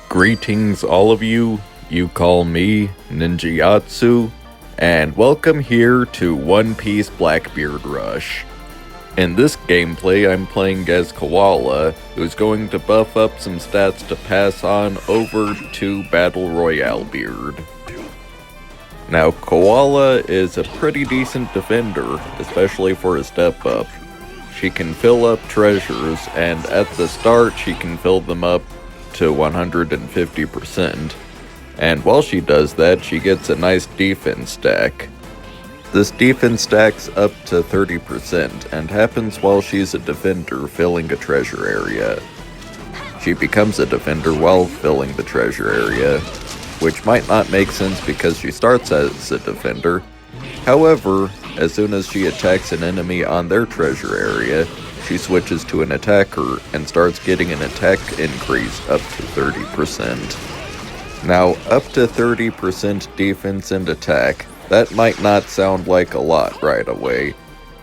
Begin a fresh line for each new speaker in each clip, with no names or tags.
Greetings all of you, call me Ninjayatsu, and welcome here to One Piece Blackbeard Rush. In this gameplay I'm playing as Koala, who's going to buff up some stats to pass on over to Battleroyalebeard. Now Koala is a pretty decent defender, especially for a step up. She can fill up treasures, and at the start she can fill them up to 150%, and while she does that, she gets a nice defense stack. This defense stacks up to 30% and happens while she's a defender filling a treasure area. She becomes a defender while filling the treasure area, which might not make sense because she starts as a defender. However, as soon as she attacks an enemy on their treasure area, she switches to an attacker and starts getting an attack increase up to 30%. Now, up to 30% defense and attack, that might not sound like a lot right away.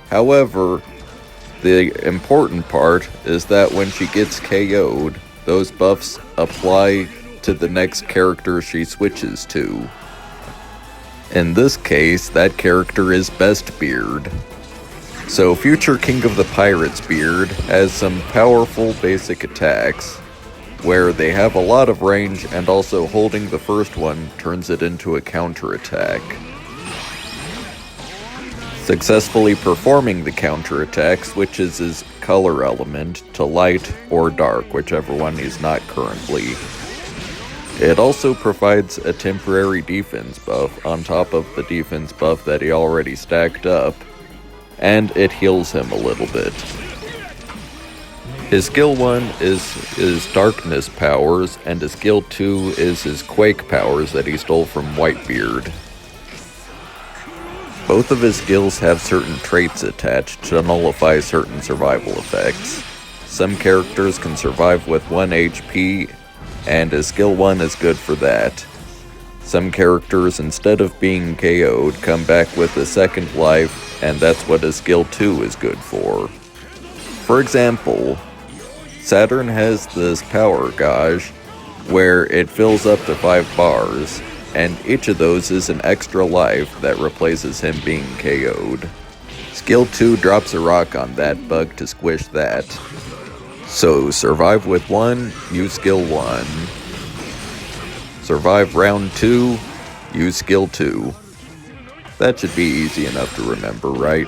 However, the important part is that when she gets KO'd, those buffs apply to the next character she switches to. In this case, that character is Blackbeard. So future King of the Pirates Beard has some powerful basic attacks, where they have a lot of range and also holding the first one turns it into a counterattack. Successfully performing the counterattack switches his color element to light or dark, whichever one he's not currently. It also provides a temporary defense buff on top of the defense buff that he already stacked up, and it heals him a little bit. His skill 1 is his darkness powers, and his skill 2 is his quake powers that he stole from Whitebeard. Both of his skills have certain traits attached to nullify certain survival effects. Some characters can survive with 1 HP, and his skill 1 is good for that. Some characters, instead of being KO'd, come back with a second life, and that's what his skill 2 is good for. For example, Saturn has this power gauge where it fills up to 5 bars, and each of those is an extra life that replaces him being KO'd. Skill 2 drops a rock on that bug to squish that. So survive with 1, use skill 1. Survive round 2, use skill 2. That should be easy enough to remember, right?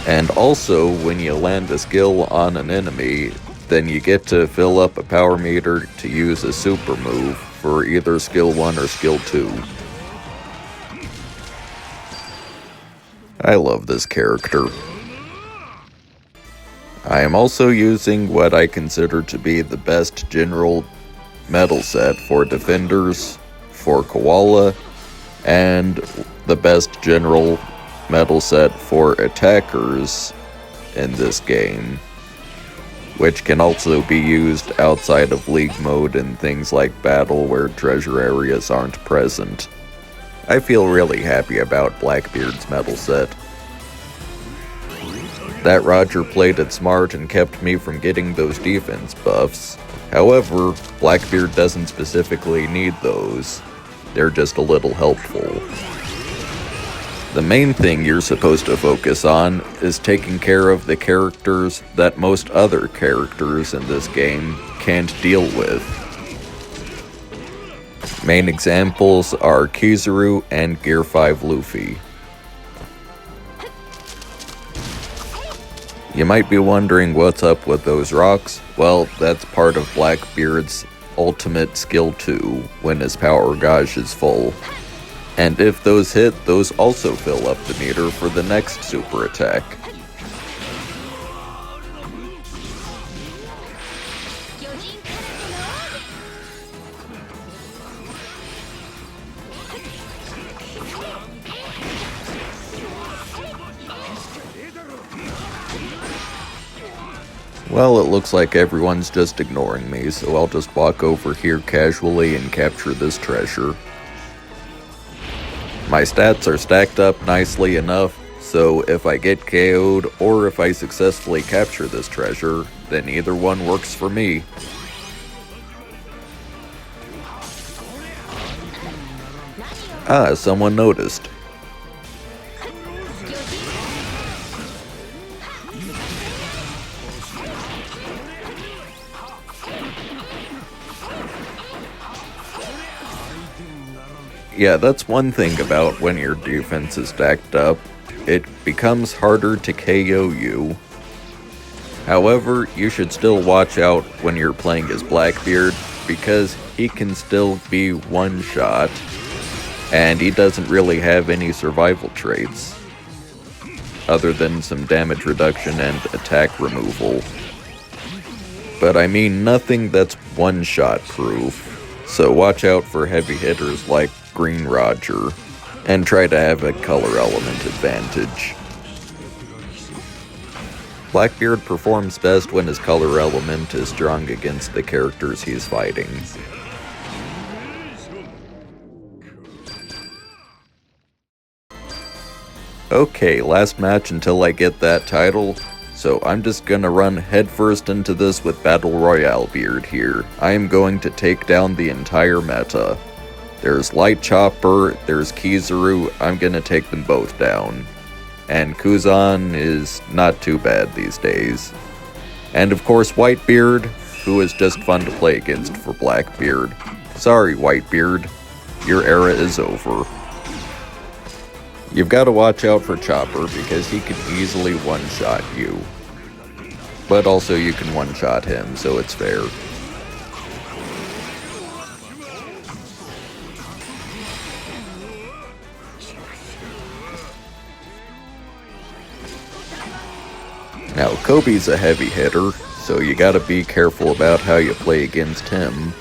And also, when you land a skill on an enemy, then you get to fill up a power meter to use a super move for either skill 1 or skill 2. I love this character. I am also using what I consider to be the best general medal set for defenders for Koala, and the best general medal set for attackers in this game, which can also be used outside of League mode in things like Battle where treasure areas aren't present. I feel really happy about Blackbeard's medal set. That Roger played it smart and kept me from getting those defense buffs. However, Blackbeard doesn't specifically need those. They're just a little helpful. The main thing you're supposed to focus on is taking care of the characters that most other characters in this game can't deal with. Main examples are Kizaru and Gear 5 Luffy. You might be wondering what's up with those rocks. Well, that's part of Blackbeard's ultimate skill 2 when his power gauge is full. And if those hit, those also fill up the meter for the next super attack. Well, it looks like everyone's just ignoring me, so I'll just walk over here casually and capture this treasure. My stats are stacked up nicely enough, So if I get KO'd or if I successfully capture this treasure, then either one works for me. Ah, someone noticed. Yeah, that's one thing about when your defense is stacked up. It becomes harder to KO you. However, you should still watch out when you're playing as Blackbeard, because he can still be one-shot, and he doesn't really have any survival traits, other than some damage reduction and attack removal. But I mean nothing that's one-shot proof, so watch out for heavy hitters like Green Roger, and try to have a color element advantage. Blackbeard performs best when his color element is strong against the characters he's fighting. Okay, last match until I get that title, so I'm just gonna run headfirst into this with Battleroyalebeard here. I am going to take down the entire meta. There's Light Chopper, there's Kizaru, I'm gonna take them both down. And Kuzan is not too bad these days. And of course Whitebeard, who is just fun to play against for Blackbeard. Sorry Whitebeard, your era is over. You've got to watch out for Chopper because he can easily one-shot you. But also you can one-shot him, so it's fair. Now, Kobe's a heavy hitter, so you gotta be careful about how you play against him.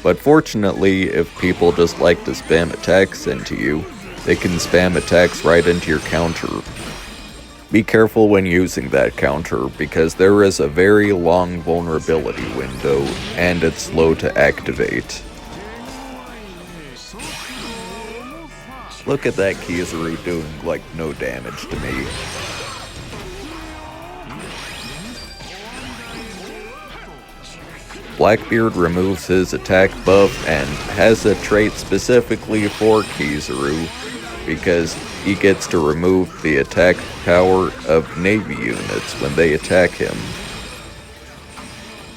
But fortunately, if people just like to spam attacks into you, they can spam attacks right into your counter. Be careful when using that counter, because there is a very long vulnerability window, and it's slow to activate. Look at that Kizaru doing like no damage to me. Blackbeard removes his attack buff and has a trait specifically for Kizaru because he gets to remove the attack power of Navy units when they attack him.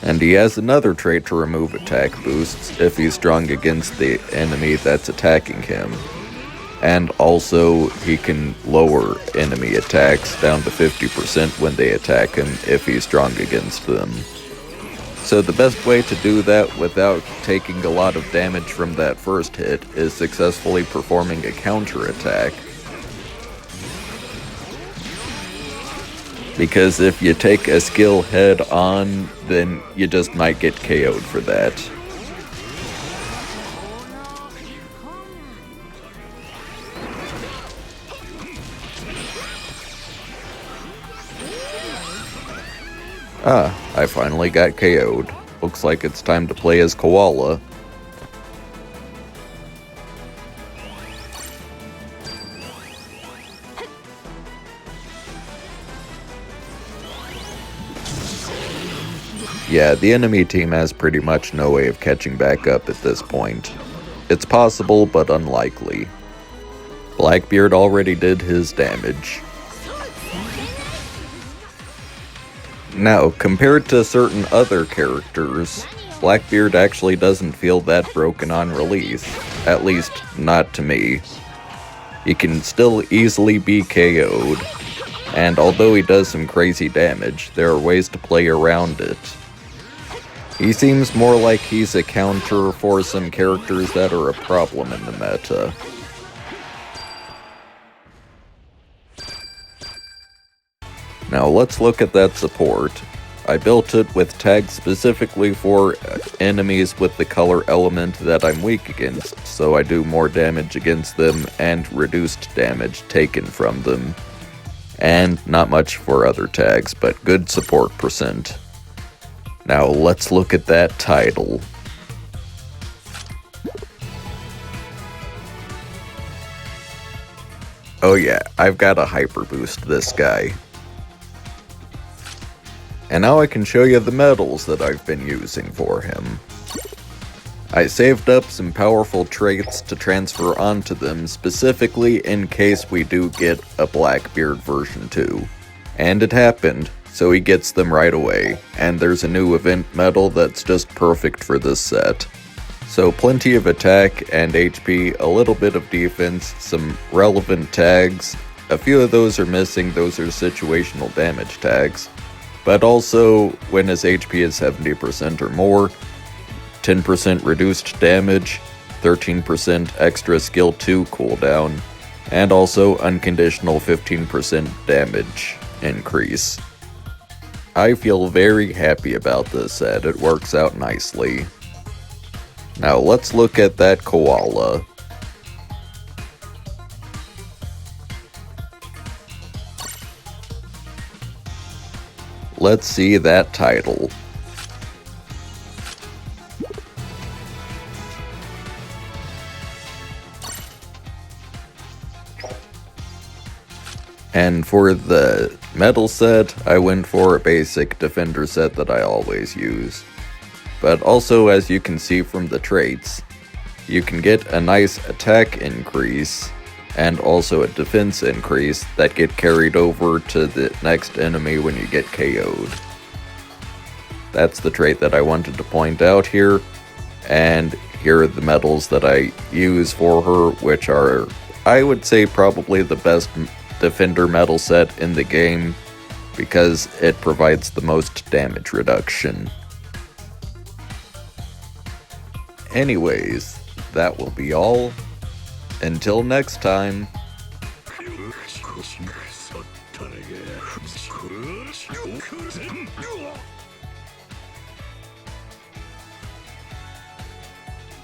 And he has another trait to remove attack boosts if he's strong against the enemy that's attacking him. And also, he can lower enemy attacks down to 50% when they attack him if he's strong against them. So the best way to do that without taking a lot of damage from that first hit is successfully performing a counterattack. Because if you take a skill head on, then you just might get KO'd for that. Ah, I finally got KO'd. Looks like it's time to play as Koala. Yeah, the enemy team has pretty much no way of catching back up at this point. It's possible, but unlikely. Blackbeard already did his damage. Now, compared to certain other characters, Blackbeard actually doesn't feel that broken on release. At least, not to me. He can still easily be KO'd, and although he does some crazy damage, there are ways to play around it. He seems more like he's a counter for some characters that are a problem in the meta. Now let's look at that support. I built it with tags specifically for enemies with the color element that I'm weak against, so I do more damage against them and reduced damage taken from them. And not much for other tags, but good support percent. Now let's look at that title. Oh yeah, I've got to hyper boost this guy. And now I can show you the medals that I've been using for him. I saved up some powerful traits to transfer onto them specifically in case we do get a Blackbeard version 2. And it happened, so he gets them right away, and there's a new event medal that's just perfect for this set. So plenty of attack and HP, a little bit of defense, some relevant tags. A few of those are missing, those are situational damage tags. But also, when his HP is 70% or more, 10% reduced damage, 13% extra skill 2 cooldown, and also unconditional 15% damage increase. I feel very happy about this set, it works out nicely. Now let's look at that Koala. Let's see that title. And for the medal set, I went for a basic defender set that I always use. But also, as you can see from the traits, you can get a nice attack increase and also a defense increase that get carried over to the next enemy when you get KO'd. That's the trait that I wanted to point out here, and here are the medals that I use for her, which are, I would say, probably the best defender medal set in the game because it provides the most damage reduction. Anyways, that will be all. Until next time.